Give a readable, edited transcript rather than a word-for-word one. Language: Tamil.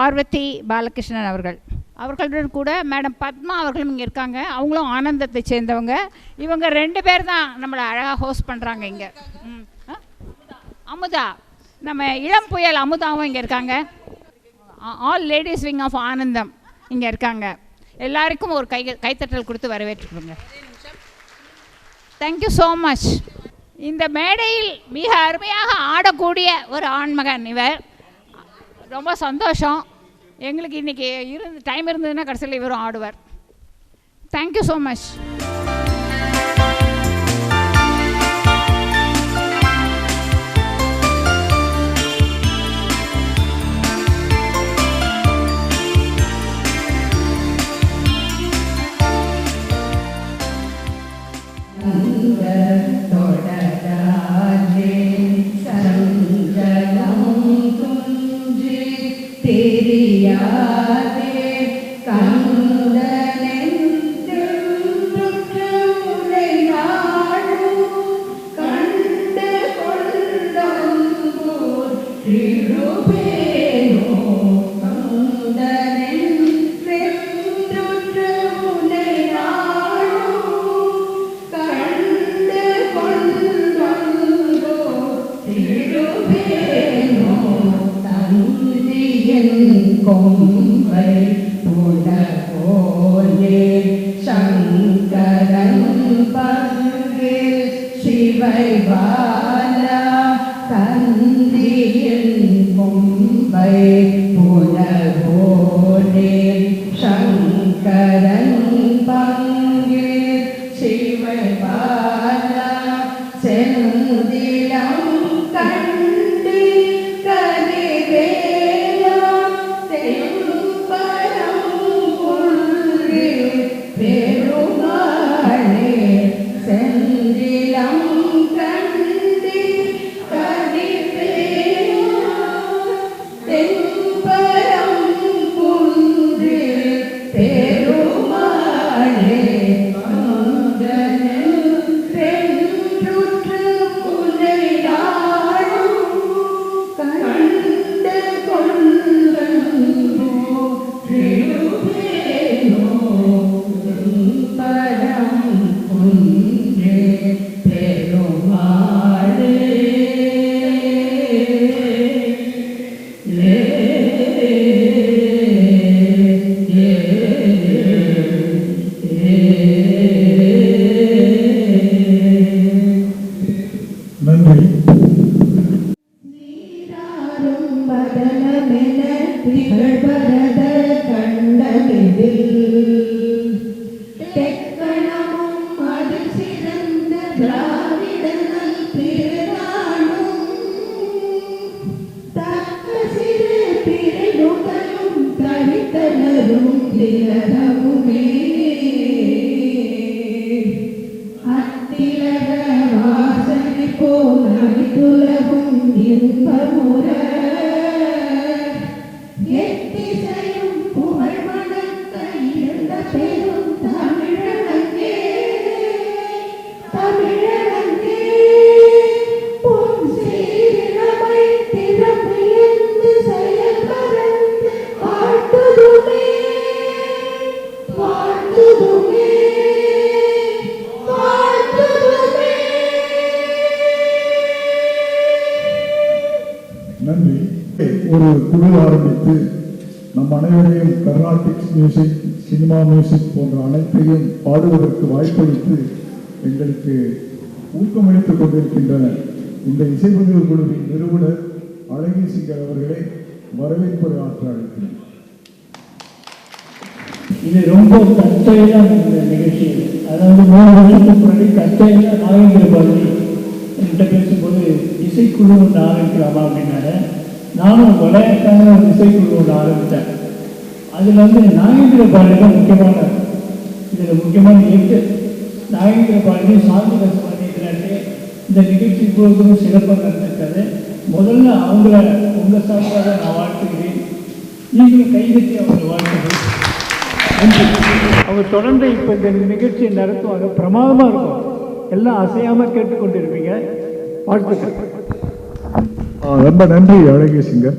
பார்வதி பாலகிருஷ்ணன் அவர்களுடன் கூட மேடம் பத்மா அவர்களும் இங்கே இருக்காங்க. அவங்களும் ஆனந்தத்தை சேர்ந்தவங்க. இவங்க 2 பேர் தான் நம்மளை அழகாக ஹோஸ்ட் பண்ணுறாங்க இங்கே. அமுதா, நம்ம இளம் புயல் அமுதாவும் இங்கே இருக்காங்க. ஆல் லேடிஸ் விங் ஆஃப் ஆனந்தம் இங்கே இருக்காங்க. எல்லாருக்கும் ஒரு கைத்தட்டல் கொடுத்து வரவேற்றுக்கோங்க. Thank you so much. இந்த மேடையில் மிக அருமையாக ஆடக்கூடிய ஒரு ஆண்மகன் இவர். ரொம்ப சந்தோஷம். எங்களுக்கு இன்றைக்கி டைம் இருந்ததுன்னா கடைசியில் இவரும் ஆடுவார். Thank you so much. ஒரு குழு ஆரம்பித்து நம் அனைவரையும் கர்நாடிக் மியூசிக், சினிமா மியூசிக் போன்ற அனைத்தையும் பாடுவதற்கு வாய்ப்பளித்து எங்களுக்கு ஊக்கமளித்துக் கொண்டிருக்கின்ற இந்த இசைப்பதிவு குழுவின் நிறுவனர் அழகி சிங்கர் அவர்களை வரவேற்பது ஆற்ற அழைக்கிறேன். இது ரொம்ப தற்செயலான இந்த நிகழ்ச்சி. அதாவது 3 வருஷத்துக்கு முன்னாடி தற்செயலாக நாகேந்திர பாரதி என்கிட்ட பேசும்போது இசைக்குழு ஒன்று ஆரம்பிக்கலாமா அப்படின்னால நானும் விளையாட்டான ஒரு இசைக்குழு ஒன்று ஆரம்பித்தேன். அதில் நாகேந்திர பாரதி தான் முக்கியமான இதில் முக்கியமான இயக்கு. நாகேந்திர பாரதி சாந்தி ரசமணிக்கிறாட்டு இந்த நிகழ்ச்சி இவ்வளவு சிறப்பாக நடந்திருக்காது. முதல்ல அவங்கள உங்கள் சார்பாக நான் வாழ்த்துகிறேன். நீங்களும் கைதட்டி அவங்க வாழ்த்துகிறேன். அவங்க தொடர்ந்து இப்போ இந்த நிகழ்ச்சியை நடத்துவாங்க. பிரமாதமாக இருக்கும். எல்லாம் அசையாமல் கேட்டுக்கொண்டு இருப்பீங்க. வாழ்த்துக்கள். ரொம்ப நன்றி அழகி சிங்கர்.